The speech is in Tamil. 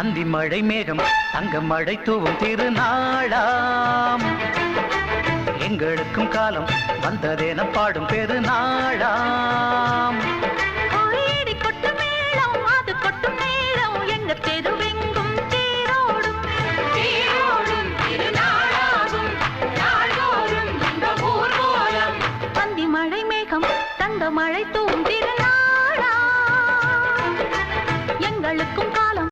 அந்தி மழை மேகம் தங்க மழை தூவும் திருநாளாம் எங்களுக்கும் காலம் வந்ததென பாடும் பெருநாளாம் கொட்டு மேளம் அது கொட்டும் நேரம் எங்க தெரு